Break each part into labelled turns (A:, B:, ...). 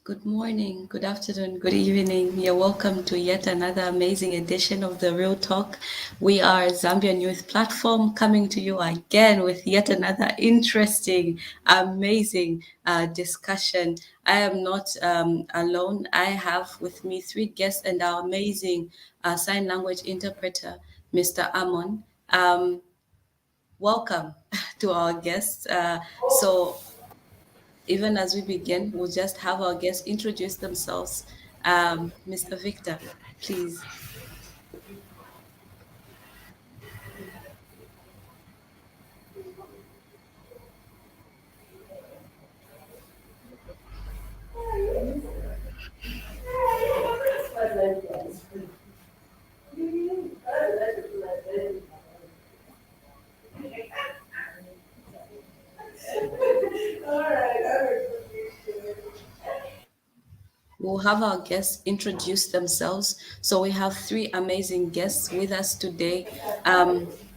A: Good morning, good afternoon, good evening. You're welcome to yet another amazing edition of the Real Talk. We are Zambian Youth Platform coming to you again with yet another interesting, amazing discussion. I am not alone. I have with me three guests and our amazing sign language interpreter, Mr. Amon. Welcome to our guests. So even as we begin, we'll just have our guests introduce themselves. Mr. Victor, please. We'll have our guests introduce themselves. So we have three amazing guests with us today.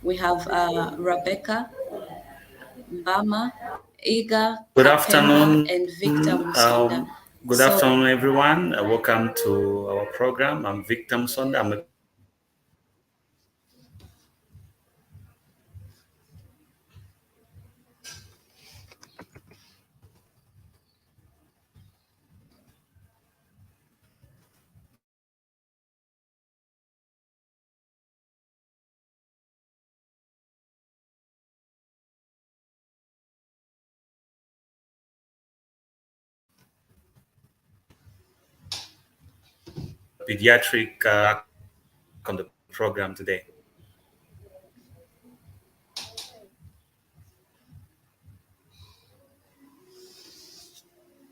A: We have Rebecca, Mbama, Iga
B: Good
A: Kapemba,
B: afternoon.
A: and Victor Musonda.
B: Good
A: So
B: afternoon, everyone. Welcome to our program. I'm Victor Musonda. I'm a pediatric on the program today.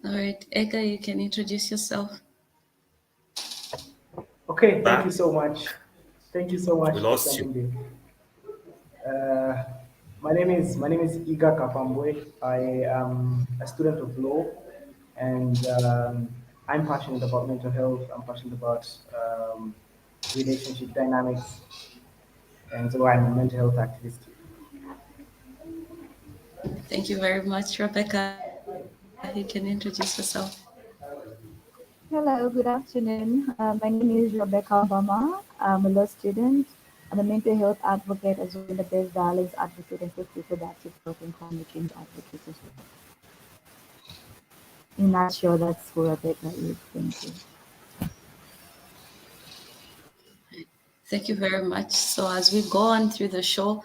A: all right, Ega, you can introduce yourself.
C: Okay, thank you
B: Back,
C: so much. Thank you so
B: we
C: much, Dr.
B: lost you.
C: Minde. Uh, my name is Iga Kapambwe. I am a student of law, and I'm passionate about mental health. I'm passionate about relationship dynamics, and so I'm a mental health activist.
A: Thank you very much, Rebecca. You can introduce yourself.
D: Hello, good afternoon. My name is Rebecca Bama. I'm a law student. I'm a mental health advocate as well as a best violence advocate and social reproductive health and climate change advocate as well. In a nutshell, that's who Rebecca is. Thank you.
A: Thank you very much. So as we go on through the show,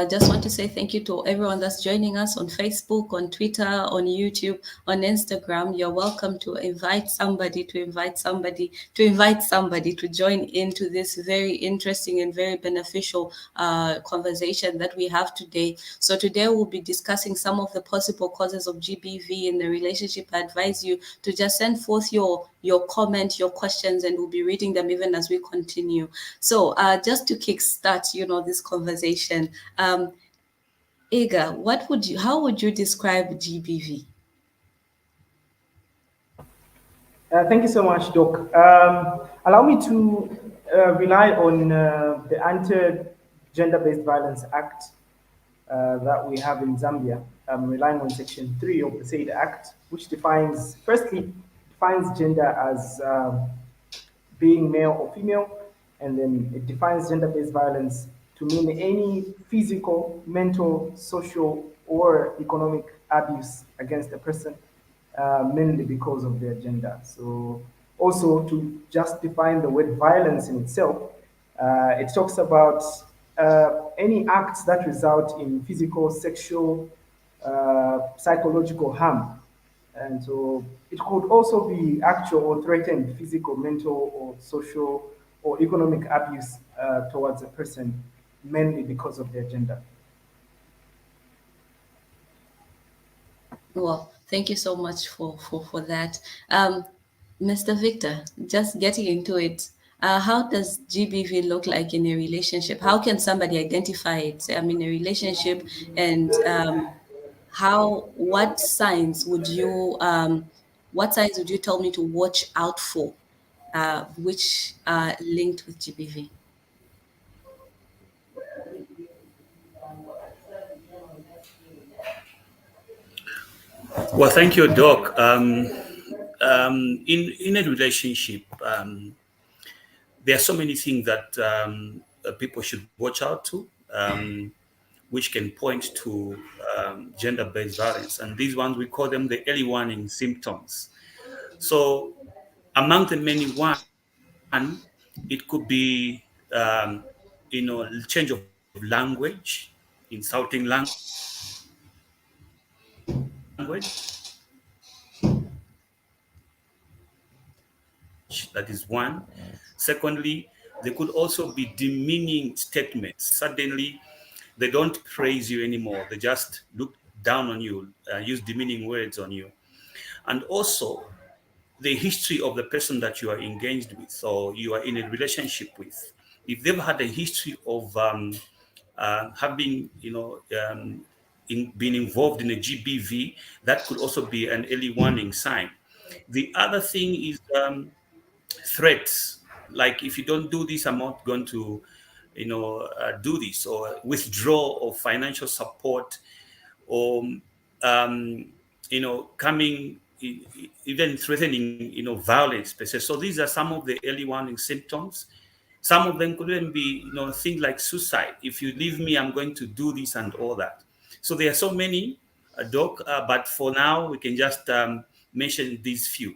A: just want to say thank you to everyone that's joining us on Facebook, on Twitter, on YouTube, on Instagram. You're welcome to invite somebody, to join into this very interesting and very beneficial conversation that we have today. So today we'll be discussing some of the possible causes of GBV in the relationship. I advise you to just send forth your comment, your questions, and we'll be reading them even as we continue. So, just to kickstart, this conversation, Iga, how would you describe GBV?
C: Thank you so much, Doc. Allow me to rely on the Anti-Gender-Based Violence Act that we have in Zambia. I'm relying on Section 3 of the said Act, which firstly, defines gender as being male or female, and then it defines gender-based violence to mean any physical, mental, social, or economic abuse against a person, mainly because of their gender. So also to just define the word violence in itself, it talks about any acts that result in physical, sexual, psychological harm. And so it could also be actual or threatened physical, mental, or social or economic abuse towards a person, mainly because of their gender.
A: Well, thank you so much for that. Mr. Victor, just getting into it, how does GBV look like in a relationship? How can somebody identify it? I'm in a relationship, and what signs would you tell me to watch out for, which are linked with GBV?
B: Well, thank you, Doc. In a relationship, there are so many things that people should watch out to, which can point to gender-based violence, and these ones we call them the early warning symptoms. So, among the many, one, it could be change of language, insulting language. That is one. Secondly, there could also be demeaning statements. Suddenly, they don't praise you anymore. They just look down on you, use demeaning words on you. And also, the history of the person that you are engaged with or you are in a relationship with. If they've had a history of having, been involved in a GBV, that could also be an early warning sign. The other thing is threats, like if you don't do this, I'm not going to do this, or withdraw of financial support, or coming even threatening violence per se. So these are some of the early warning symptoms. Some of them could even be things like suicide. If you leave me, I'm going to do this and all that. So there are so many, doc, but for now we can just mention these few.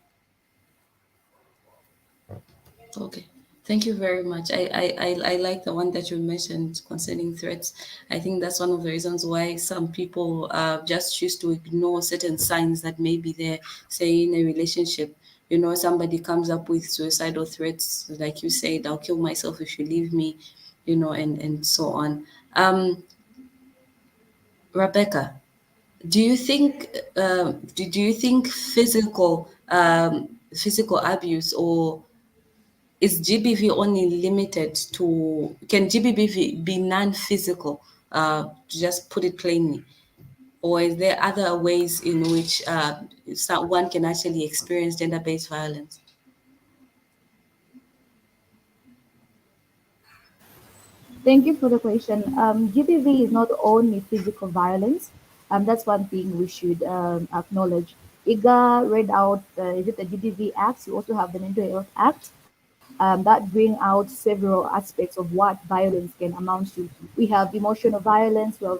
A: Okay. Thank you very much. I like the one that you mentioned concerning threats. I think that's one of the reasons why some people just choose to ignore certain signs that may be there, say in a relationship. Somebody comes up with suicidal threats, like you said, I'll kill myself if you leave me, and so on. Rebecca, do you think physical abuse, or is GBV only limited to, can GBV be non-physical, to just put it plainly? Or is there other ways in which one can actually experience gender-based violence?
D: Thank you for the question. GBV is not only physical violence. That's one thing we should acknowledge. IGA read out, is it the GBV Act? You also have the Mental Health Act that bring out several aspects of what violence can amount to. We have emotional violence, we have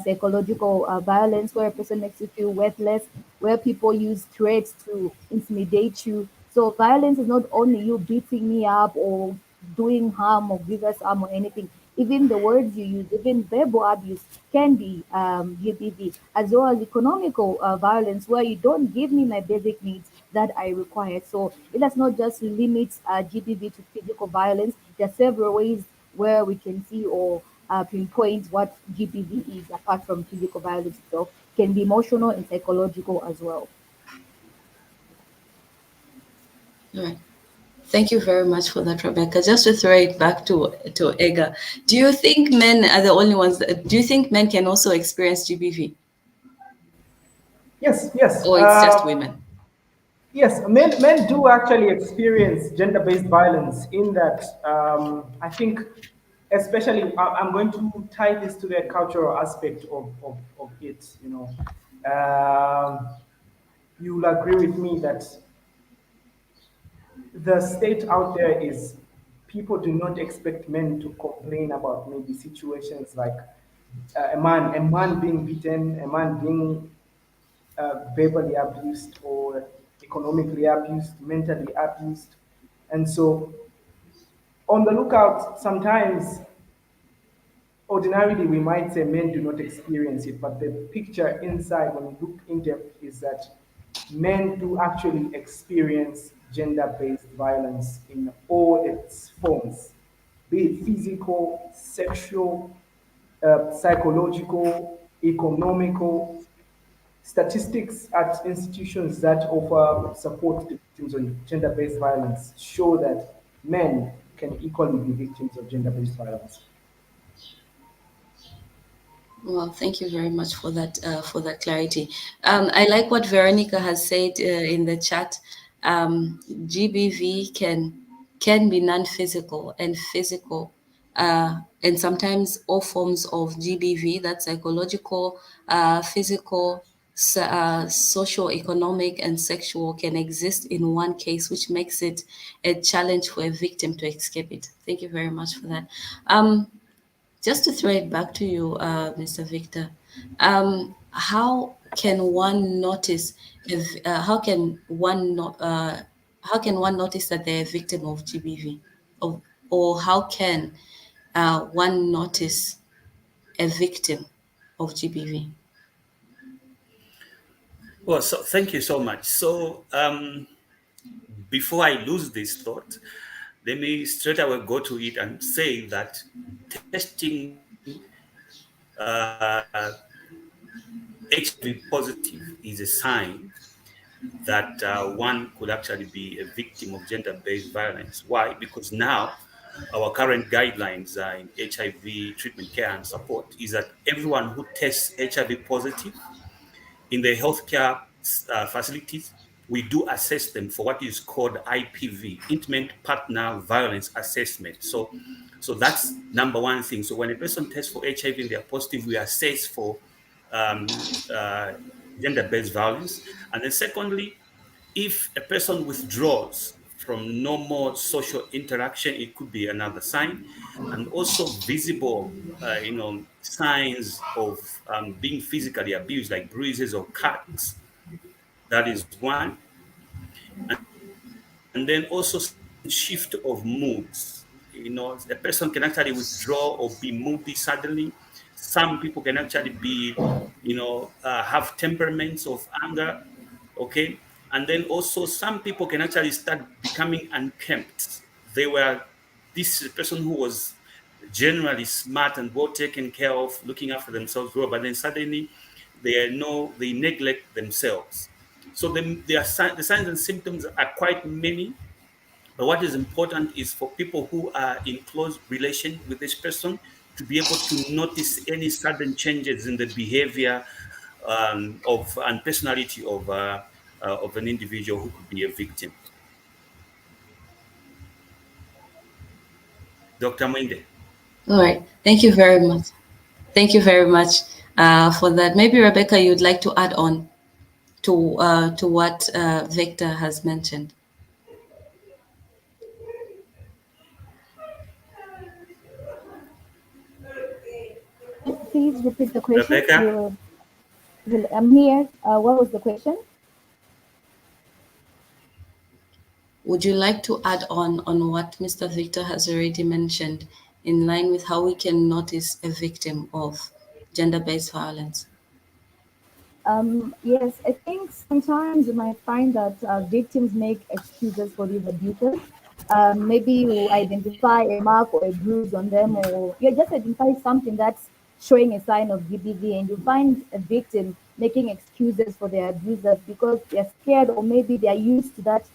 D: psychological violence where a person makes you feel worthless, where people use threats to intimidate you. So violence is not only you beating me up or doing harm or grievous harm or anything. Even the words you use, even verbal abuse can be GBV, as well as economical violence, where you don't give me my basic needs that I require. So it does not just limit GBV to physical violence. There are several ways where we can see or pinpoint what GBV is apart from physical violence itself. Can be emotional and psychological as well.
A: All right. Thank you very much for that, Rebecca. Just to throw it back to Ega, do you think men are the only ones do you think men can also experience GBV,
C: Yes, yes.
A: or it's just women?
C: Yes, men do actually experience gender-based violence in that I think, especially, I'm going to tie this to the cultural aspect of it. You'll agree with me that the state out there is people do not expect men to complain about maybe situations like a man being beaten, a man being verbally abused or economically abused, mentally abused. And so, on the lookout, sometimes, ordinarily, we might say men do not experience it, but the picture inside, when you look in depth, is that men do actually experience gender based violence in all its forms, be it physical, sexual, psychological, economical. Statistics at institutions that offer support to victims of gender-based violence show that men can equally be victims of gender-based violence.
A: Well, thank you very much for that clarity. I like what Veronica has said in the chat. GBV can be non-physical and physical, and sometimes all forms of GBV, that's psychological, physical, socio-economic and sexual can exist in one case, which makes it a challenge for a victim to escape it. Thank you very much for that. Just to throw it back to you, Mr. Victor, how can one notice that they're a victim of GBV, or how can one notice a victim of GBV?
B: Well, so thank you so much. So before I lose this thought, let me straight away go to it and say that testing HIV positive is a sign that one could actually be a victim of gender-based violence. Why? Because now our current guidelines in HIV treatment care and support is that everyone who tests HIV positive in the healthcare facilities, we do assess them for what is called IPV, Intimate Partner Violence Assessment. So that's number one thing. So when a person tests for HIV and they're positive, we assess for um, uh, gender-based violence. And then secondly, if a person withdraws from normal social interaction, it could be another sign, and also visible, signs of being physically abused, like bruises or cuts. That is one, and then also shift of moods. A person can actually withdraw or be moody suddenly. Some people can actually be, have temperaments of anger. Okay, and then also some people can actually start becoming unkempt. They were this person who was generally smart and well taken care of, looking after themselves well, but then suddenly they neglect themselves. So the signs and symptoms are quite many, but what is important is for people who are in close relation with this person to be able to notice any sudden changes in the behavior of and personality of an individual who could be a victim. Dr. Mwinde.
A: All right. Thank you very much. Thank you very much for that. Maybe Rebecca, you'd like to add on to what Victor has mentioned.
D: Please repeat the question.
B: Rebecca,
D: I'm here. What was the question?
A: Would you like to add on what Mr. Victor has already mentioned in line with how we can notice a victim of gender-based violence?
D: Yes, I think sometimes you might find that victims make excuses for these abuses. Maybe you identify a mark or a bruise on them, or you just identify something that's showing a sign of GBV, and you find a victim making excuses for their abusers because they're scared or maybe they're used to that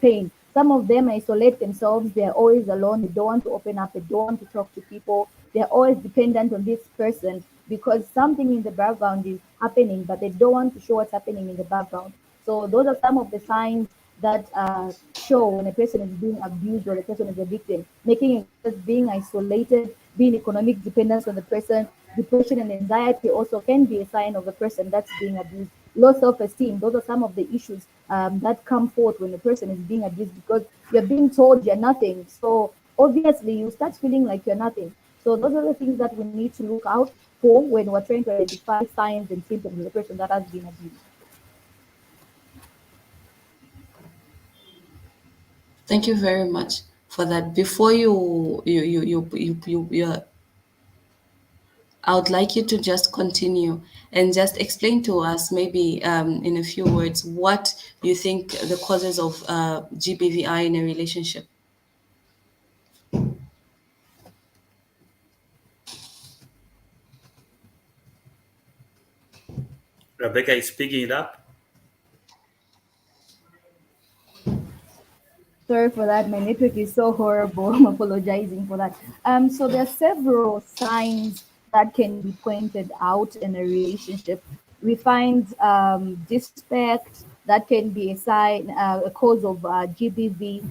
D: pain. Some of them isolate themselves, they're always alone, they don't want to open up, they don't want to talk to people, they're always dependent on this person because something in the background is happening, but they don't want to show what's happening in the background. So those are some of the signs that show when a person is being abused or the person is a victim, making it being isolated, being economic dependence on the person. Depression and anxiety also can be a sign of a person that's being abused. Low self-esteem, those are some of the issues that come forth when a person is being abused because you're being told you're nothing. So obviously you start feeling like you're nothing. So those are the things that we need to look out for when we're trying to identify signs and symptoms of the person that has been abused.
A: Thank you very much for that. Before I would like you to just continue and just explain to us, maybe in a few words, what you think the causes of GBV are in a relationship.
B: Rebecca is picking it up.
D: Sorry for that. My network is so horrible. I'm apologizing for that. So there are several signs that can be pointed out in a relationship. We find disrespect that can be a sign, a cause of GBV.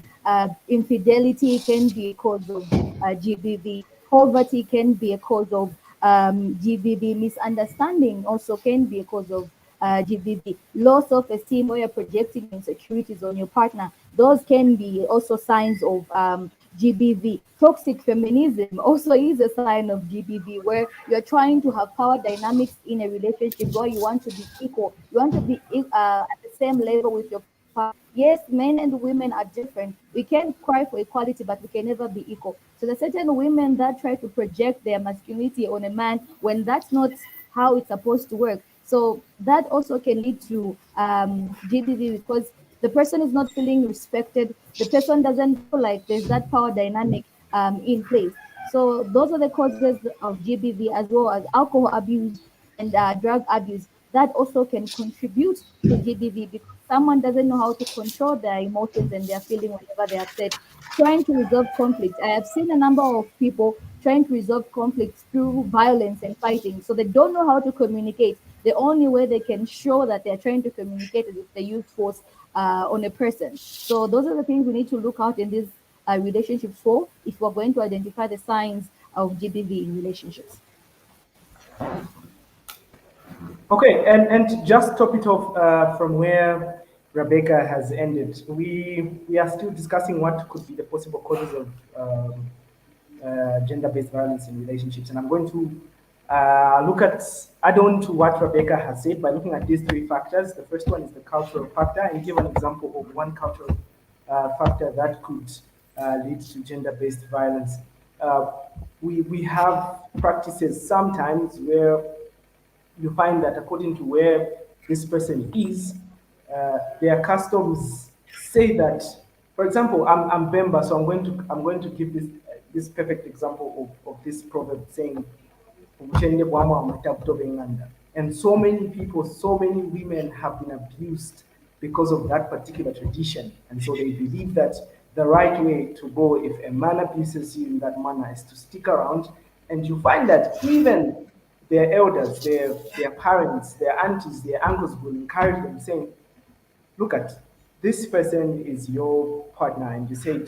D: Infidelity can be a cause of GBV. Poverty can be a cause of GBV. Misunderstanding also can be a cause of GBV. Low self-esteem, where you're projecting your insecurities on your partner, those can be also signs of GBV. Toxic feminism also is a sign of GBV, where you're trying to have power dynamics in a relationship where you want to be equal, you want to be at the same level with your partner. Yes, men and women are different. We can cry for equality, but we can never be equal. So there's certain women that try to project their masculinity on a man when that's not how it's supposed to work. So that also can lead to GBV, because the person is not feeling respected. The person doesn't feel like there's that power dynamic in place. So those are the causes of GBV, as well as alcohol abuse and drug abuse. That also can contribute to GBV, because someone doesn't know how to control their emotions and their feeling whenever they're upset. Trying to resolve conflict. I have seen a number of people trying to resolve conflicts through violence and fighting. So they don't know how to communicate. The only way they can show that they're trying to communicate is if they use force on a person. So those are the things we need to look out in these relationships for, if we're going to identify the signs of GBV in relationships.
C: Okay, and just top it off from where Rebecca has ended. We are still discussing what could be the possible causes of gender-based violence in relationships, and I'm going to add on to what Rebecca has said by looking at these three factors. The first one is the cultural factor, and give an example of one cultural factor that could lead to gender-based violence. Uh, we have practices sometimes where you find that according to where this person is, their customs say that, for example, I'm Bemba, so I'm going to give this perfect example of this proverb saying, "Ubushende bwama amata buto benganda." And so many people, so many women have been abused because of that particular tradition. And so they believe that the right way to go if a man abuses you in that manner is to stick around. And you find that even their elders, their parents, their aunties, their uncles will encourage them, saying, "Look at this person is your partner, and you said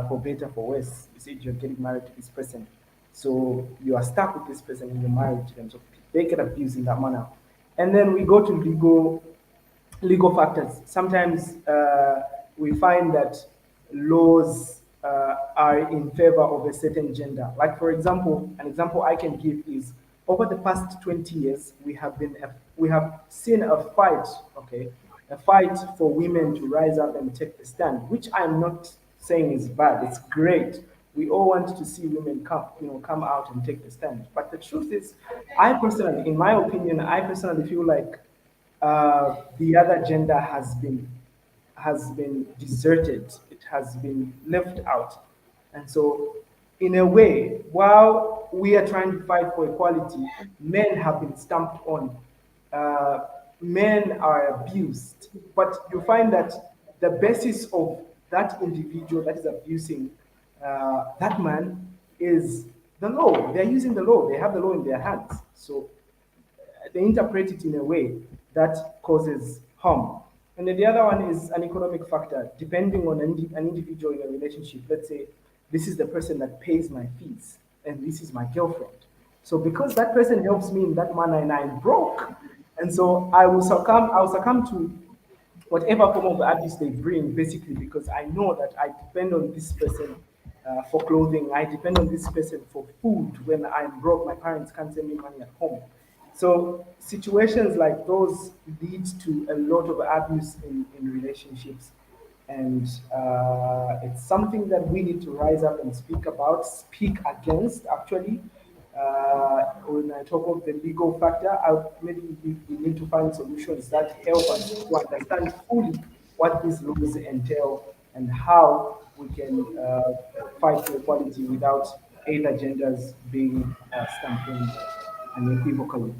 C: for better, for worse, you said you're getting married to this person. So you are stuck with this person and you're married to them." So they get abused in that manner. And then we go to legal factors. Sometimes we find that laws are in favor of a certain gender. Like, for example, an example I can give is over the past 20 years, we have seen a fight, okay, a fight for women to rise up and take the stand, which I'm not saying is bad. It's great. We all want to see women come out and take the stand. But the truth is, in my opinion, I personally feel like the other gender has been deserted. It has been left out. And so, in a way, while we are trying to fight for equality, men have been stamped on. Uh, Men are abused. But you find that the basis of that individual that is abusing that man is the law. They're using the law. They have the law in their hands. So they interpret it in a way that causes harm. And then the other one is an economic factor, depending on an individual in a relationship. Let's say this is the person that pays my fees, and this is my girlfriend. So because that person helps me in that manner, and I'm broke, and so I will succumb to whatever form of abuse they bring, basically, because I know that I depend on this person for clothing. I depend on this person for food. When I'm broke, my parents can't send me money at home. So situations like those lead to a lot of abuse in relationships. And it's something that we need to rise up and speak about, speak against, actually. When I talk of the legal factor, maybe we need to find solutions that help us to understand fully what these laws entail and how we can fight for equality without either genders being stamped in unequivocally.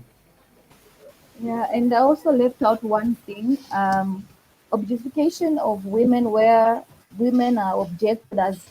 D: Yeah, and I also left out one thing, objectification of women, where women are objected as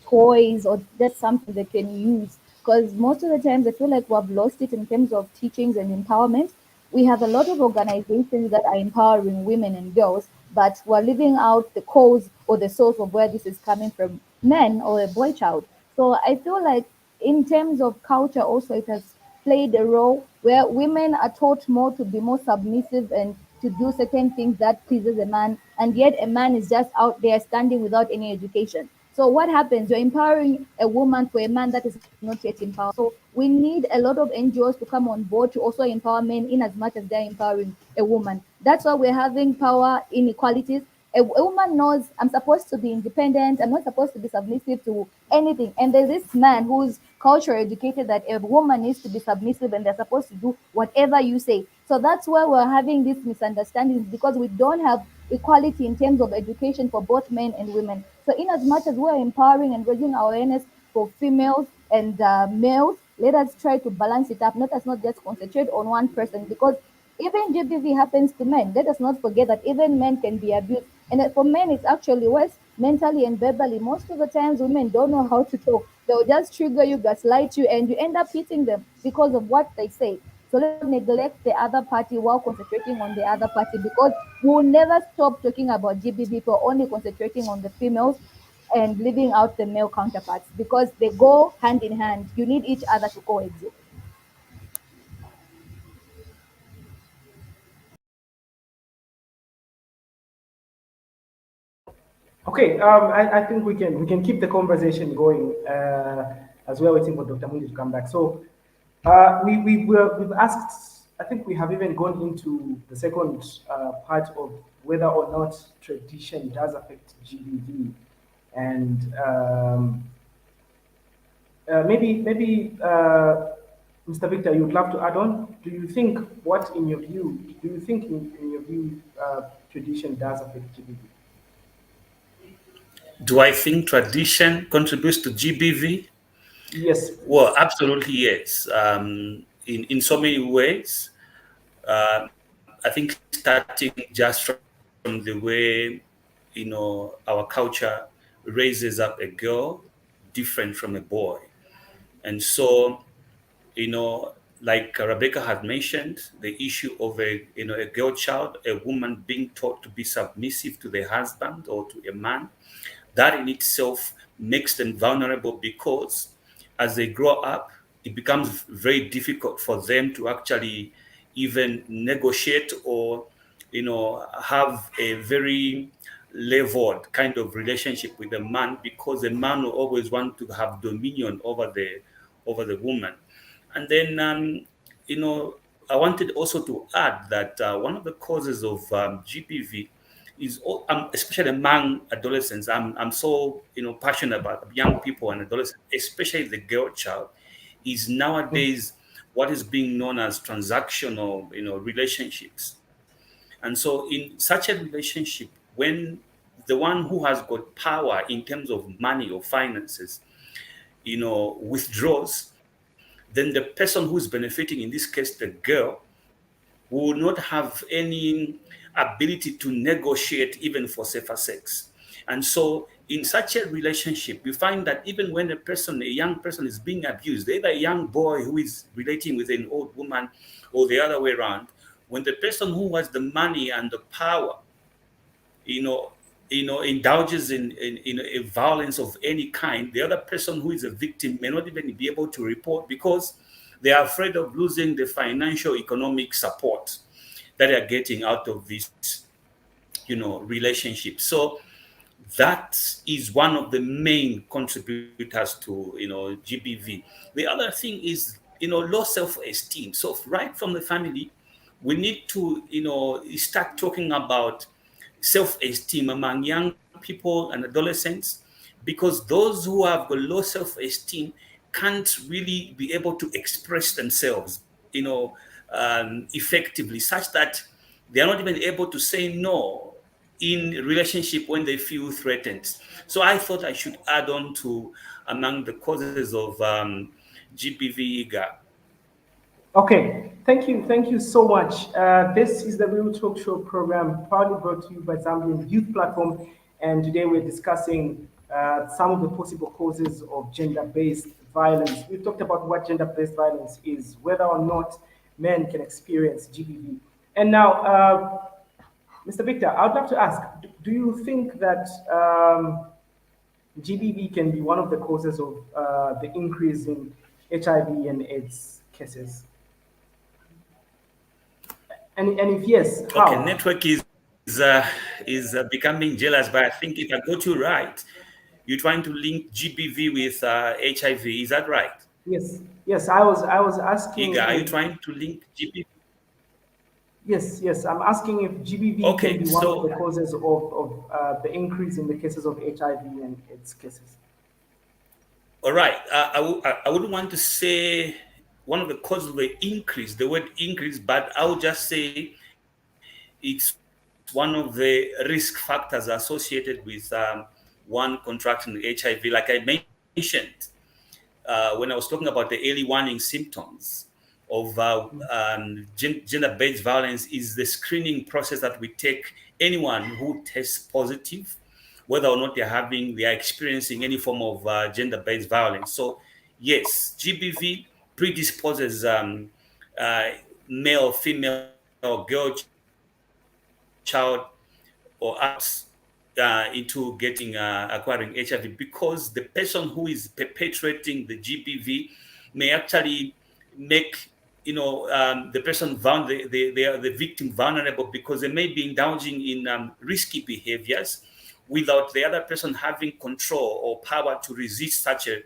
D: toys or just something they can use. Because most of the times I feel like we've lost it in terms of teachings and empowerment. We have a lot of organizations that are empowering women and girls, but we're leaving out the cause or the source of where this is coming from, men or a boy child. So I feel like in terms of culture also, it has played a role where women are taught more to be more submissive and to do certain things that pleases a man, and yet a man is just out there standing without any education. So what happens? You're empowering a woman for a man that is not yet empowered. So we need a lot of NGOs to come on board to also empower men in as much as they're empowering a woman. That's why we're having power inequalities. A woman knows I'm supposed to be independent. I'm not supposed to be submissive to anything. And there's this man who's culture educated that a woman needs to be submissive and they're supposed to do whatever you say. So that's why we're having these misunderstandings, because we don't have equality in terms of education for both men and women. So in as much as we're empowering and raising awareness for females and males, let us try to balance it up. Let us not just concentrate on one person, because even GBV happens to men. Let us not forget that even men can be abused. And for men, it's actually worse mentally and verbally. Most of the times, women don't know how to talk. They'll just trigger you, gaslight you, and you end up hitting them because of what they say. So let's not neglect the other party while concentrating on the other party, because we'll never stop talking about GBV for only concentrating on the females and leaving out the male counterparts, because they go hand in hand. You need each other to coexist.
C: Okay, I think we can keep the conversation going as we're waiting for Dr. Mundi to come back. So we've asked. I think we have even gone into the second part of whether or not tradition does affect GBV, and maybe Mr. Victor, you'd love to add on. Do you think what in your view? Do you think in your view tradition does affect GBV?
B: Do I think tradition contributes to GBV?
C: Yes,
B: Well,
C: please.
B: absolutely yes. In so many ways, I think starting just from the way our culture raises up a girl different from a boy, and so like Rebecca had mentioned, the issue of a girl child, a woman being taught to be submissive to the husband or to a man, that in itself makes them vulnerable, because as they grow up, it becomes very difficult for them to actually even negotiate or have a very leveled kind of relationship with a man, because the man will always want to have dominion over the woman. And then I wanted also to add that one of the causes of GBV is especially among adolescents. I'm so passionate about young people and adolescents, especially the girl child, is nowadays what is being known as transactional relationships. And so in such a relationship, when the one who has got power in terms of money or finances withdraws, then the person who is benefiting, in this case the girl, will not have any ability to negotiate even for safer sex. And so in such a relationship, we find that even when a young person is being abused, either a young boy who is relating with an old woman or the other way around, when the person who has the money and the power, you know, indulges in a violence of any kind, the other person who is a victim may not even be able to report, because they are afraid of losing the financial economic support that they are getting out of this relationship. So that is one of the main contributors to GBV. The other thing is low self-esteem. So right from the family, we need to start talking about self-esteem among young people and adolescents, because those who have got low self-esteem can't really be able to express themselves effectively, such that they are not even able to say no in relationship when they feel threatened. So I thought I should add on to among the causes of GBV.
C: Okay, thank you so much. This is the Real Talk Show program, proudly brought to you by Zambian Youth Platform, and today we're discussing some of the possible causes of gender-based violence. We've talked about what gender-based violence is, whether or not men can experience GBV, and now, Mr. Victor, I'd love to ask: do you think that GBV can be one of the causes of the increase in HIV and AIDS cases? And if yes,
B: Okay,
C: how?
B: network is becoming jealous, but I think if I got you right, you're trying to link GBV with HIV. Is that right?
C: Yes, yes. I was
B: Iga,
C: asking
B: are you
C: if
B: trying to link GBV?
C: yes. I'm asking if GBV can
B: Okay,
C: be one of the
B: so
C: causes of the increase in the cases of HIV and its cases.
B: all right, I wouldn't want to say one of the causes of the increase, the word increase, but I would just say it's one of the risk factors associated with one contracting HIV. Like I mentioned, when I was talking about the early warning symptoms of gender-based violence, is the screening process that we take anyone who tests positive, whether or not they are experiencing any form of gender-based violence. So yes, GBV predisposes uh, male, female, girl, child, or adults into getting acquiring HIV, because the person who is perpetrating the GBV may actually make the person the victim vulnerable, because they may be indulging in risky behaviors without the other person having control or power to resist such a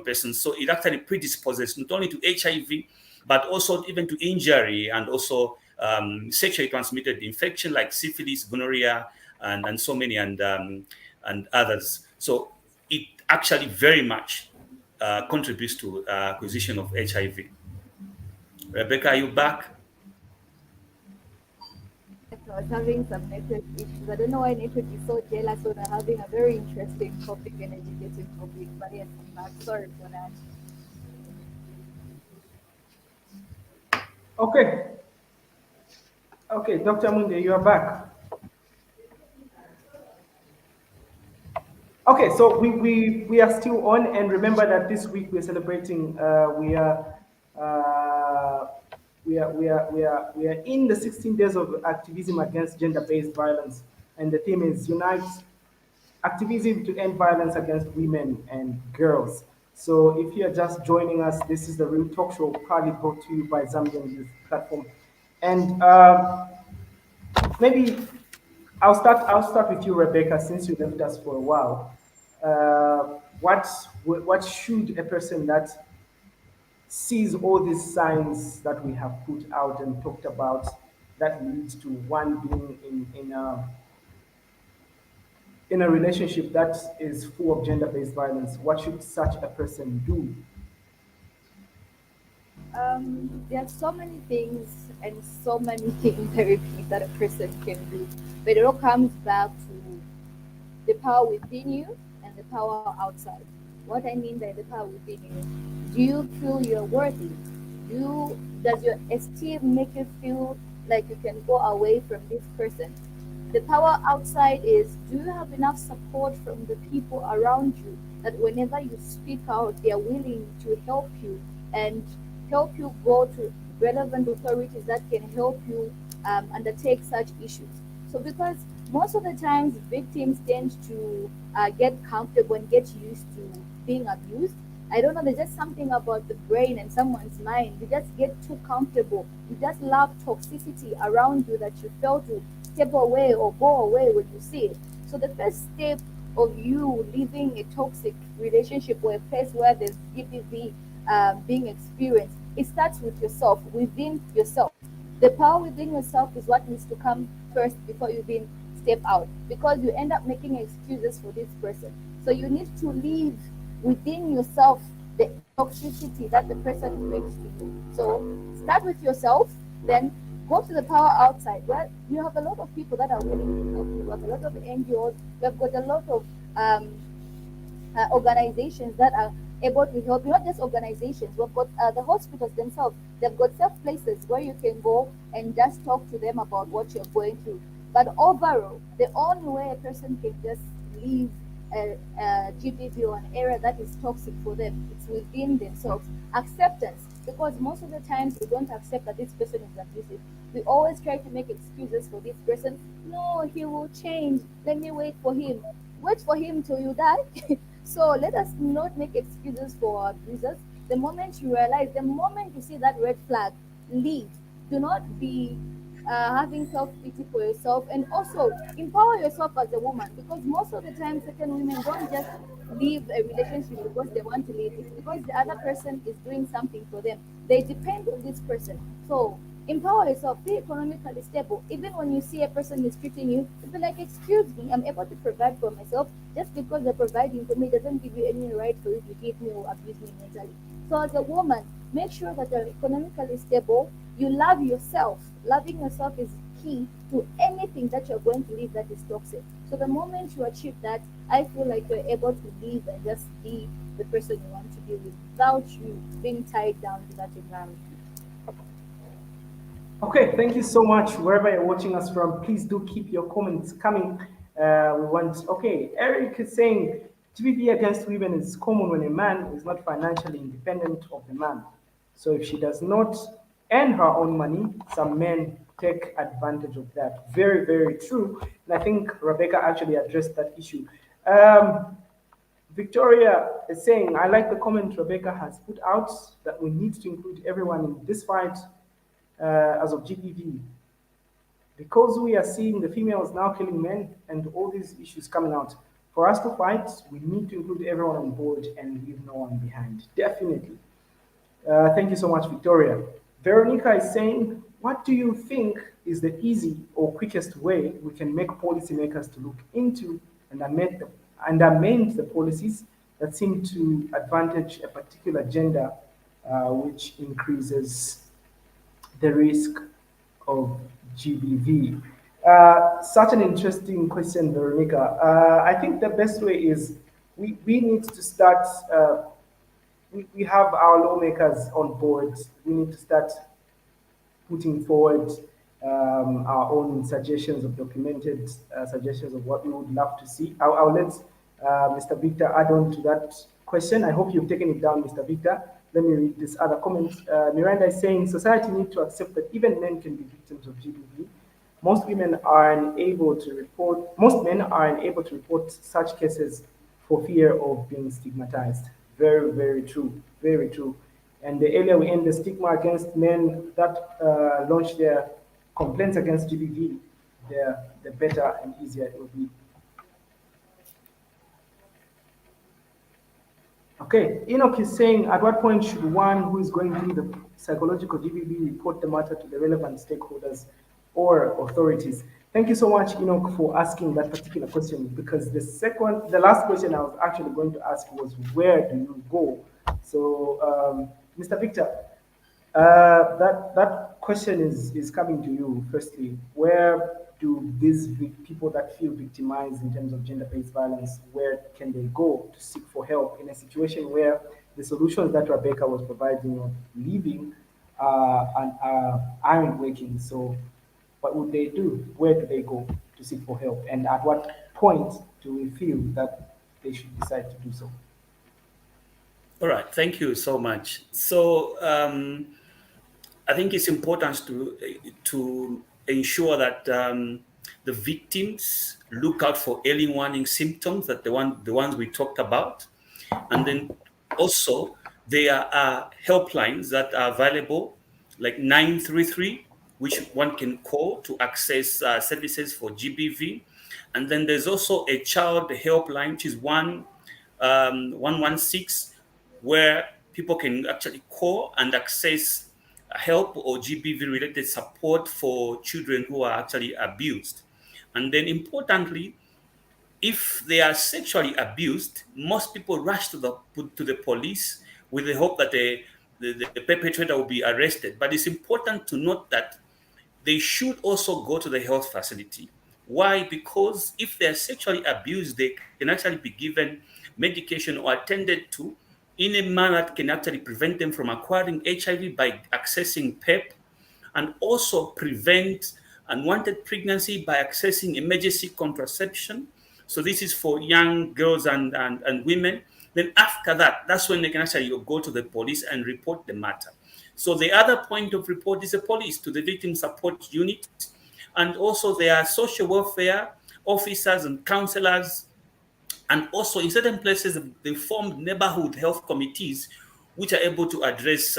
B: person. So it actually predisposes not only to HIV, but also even to injury, and also sexually transmitted infection like syphilis, gonorrhea, and so many, and others. So it actually very much contributes to acquisition of HIV. Rebecca, are you back?
D: I was having some network issues. I don't know why network is so jealous when I'm having a very interesting topic and educative topic. But yes, I'm back. Sorry for that.
C: Okay, okay, Dr. Munde, you are back. Okay, so we are still on, and remember that this week we're celebrating. Uh, we are in the 16 days of activism against gender-based violence, and the theme is unite activism to end violence against women and girls. So if you're just joining us, this is the Real Talk Show, proudly brought to you by Zambian Youth Platform, and maybe I'll start with you, Rebecca, since you left us for a while. What should a person that sees all these signs that we have put out and talked about that leads to one being in a relationship that is full of gender-based violence, what should such a person do?
D: There are so many things and so many therapies that a person can do, but it all comes back to the power within you and the power outside. What I mean by the power within you, do you feel you're worthy? Does your esteem make you feel like you can go away from this person? The power outside is, do you have enough support from the people around you that whenever you speak out, they are willing to help you and help you go to relevant authorities that can help you undertake such issues? So, because most of the times victims tend to get comfortable and get used to being abused. I don't know, there's just something about the brain and someone's mind. You just get too comfortable. You just love toxicity around you that you fail to step away or go away when you see it. So the first step of you leaving a toxic relationship or a place where there's GBV being experienced, it starts with yourself, within yourself. The power within yourself is what needs to come first before you even step out, because you end up making excuses for this person. So you need to leave within yourself the toxicity that the person brings to you. So start with yourself, then go to the power outside. Well, you have a lot of people that are willing to help you. You have a lot of NGOs. You have got a lot of um, organizations that are able to help you, not just organizations. We've got the hospitals themselves. They've got safe places where you can go and just talk to them about what you're going through. But overall, the only way a person can just leave a GBV or an area that is toxic for them, it's within themselves. Acceptance, because most of the times we don't accept that this person is abusive. We always try to make excuses for this person. No, he will change. Let me wait for him. Wait for him till you die. So let us not make excuses for our abusers. The moment you realize, the moment you see that red flag, leave. Do not be having self pity for yourself, and also empower yourself as a woman, because most of the time certain women don't just leave a relationship because they want to leave. It's because the other person is doing something for them. They depend on this person. So empower yourself, be economically stable. Even when you see a person mistreating you, you'll be like, excuse me, I'm able to provide for myself. Just because they're providing for me doesn't give you any right for you to hit me or abuse me mentally. So as a woman, make sure that you're economically stable. You love yourself. Loving yourself is key to anything that you're going to live that is toxic. So the moment you achieve that, I feel like you're able to live and just be the person you want to be with without you being tied down to that environment.
C: Okay, thank you so much. Wherever you're watching us from, please do keep your comments coming. We want, okay, Eric is saying GBV against women is common when a man is not financially independent of the man. So if she does not earn her own money, some men take advantage of that. Very, very true. And I think Rebecca actually addressed that issue. Victoria is saying, I like the comment Rebecca has put out that we need to include everyone in this fight as of GBV. Because we are seeing the females now killing men and all these issues coming out, for us to fight, we need to include everyone on board and leave no one behind. Definitely. Thank you so much, Victoria. Veronica is saying, what do you think is the easy or quickest way we can make policymakers to look into and amend the policies that seem to advantage a particular gender, which increases the risk of GBV? Such an interesting question, Veronica. I think the best way is we need to start, we have our lawmakers on board. We need to start putting forward our own suggestions of documented suggestions of what we would love to see. I'll let Mr. Victor add on to that question. I hope you've taken it down, Mr. Victor. Let me read this other comment. Miranda is saying society needs to accept that even men can be victims of GBV. Most men are unable to report such cases for fear of being stigmatized. Very, very true. Very true. And the earlier we end the stigma against men that launch their complaints against GBV, the better and easier it will be. Okay, Enoch is saying, at what point should one who is going through the psychological GBV report the matter to the relevant stakeholders or authorities? Thank you so much, Enoch, for asking that particular question, because the last question I was actually going to ask was, where do you go? So, Mr. Victor, that question is coming to you. Firstly, where do these people that feel victimized in terms of gender-based violence, where can they go to seek for help in a situation where the solutions that Rebecca was providing of leaving and aren't working? So, what would they do? Where do they go to seek for help? And at what point do we feel that they should decide to do so?
B: All right, thank you so much. So I think it's important to ensure that the victims look out for early warning symptoms, that the ones we talked about, and then also there are helplines that are available, like 933, which one can call to access services for GBV, and then there's also a child helpline, which is 116, where people can actually call and access help or GBV related support for children who are actually abused. And then importantly, if they are sexually abused, most people rush to the police with the hope that the perpetrator will be arrested. But it's important to note that they should also go to the health facility. Why? Because if they are sexually abused, they can actually be given medication or attended to in a manner that can actually prevent them from acquiring HIV by accessing PEP, and also prevent unwanted pregnancy by accessing emergency contraception. So this is for young girls and women. Then after that, that's when they can actually go to the police and report the matter. So the other point of report is the police to the victim support unit. And also there are social welfare officers and counselors. And also in certain places, they formed neighborhood health committees which are able to address,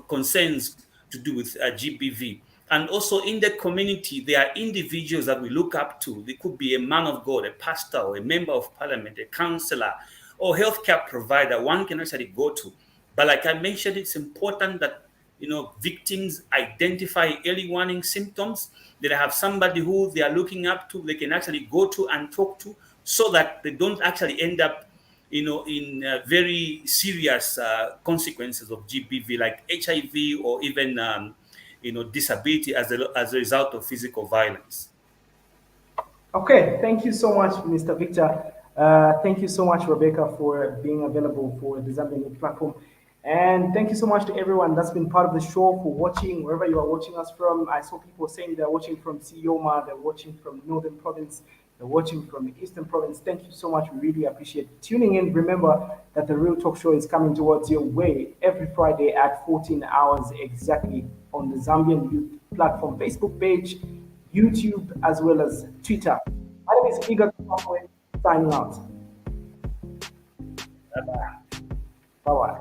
B: concerns to do with GBV. And also in the community, there are individuals that we look up to. They could be a man of God, a pastor, or a member of parliament, a counselor, or healthcare provider one can actually go to. But like I mentioned, it's important that victims identify early warning symptoms. They have somebody who they are looking up to, they can actually go to and talk to, so that they don't actually end up in very serious consequences of GBV, like HIV, or even disability as a result of physical violence.
C: Okay, thank you so much, Mr. Victor. Thank you so much, Rebecca, for being available for the Zambian Youth platform. And thank you so much to everyone that's been part of the show, for watching wherever you are watching us from. I saw people saying they're watching from Sioma, they're watching from Northern Province, they're watching from the Eastern Province. Thank you so much. We really appreciate tuning in. Remember that the Real Talk Show is coming towards your way every Friday at 14 hours exactly on the Zambian Youth platform Facebook page, YouTube, as well as Twitter. My name is Iga Kamwe, signing out. Bye bye.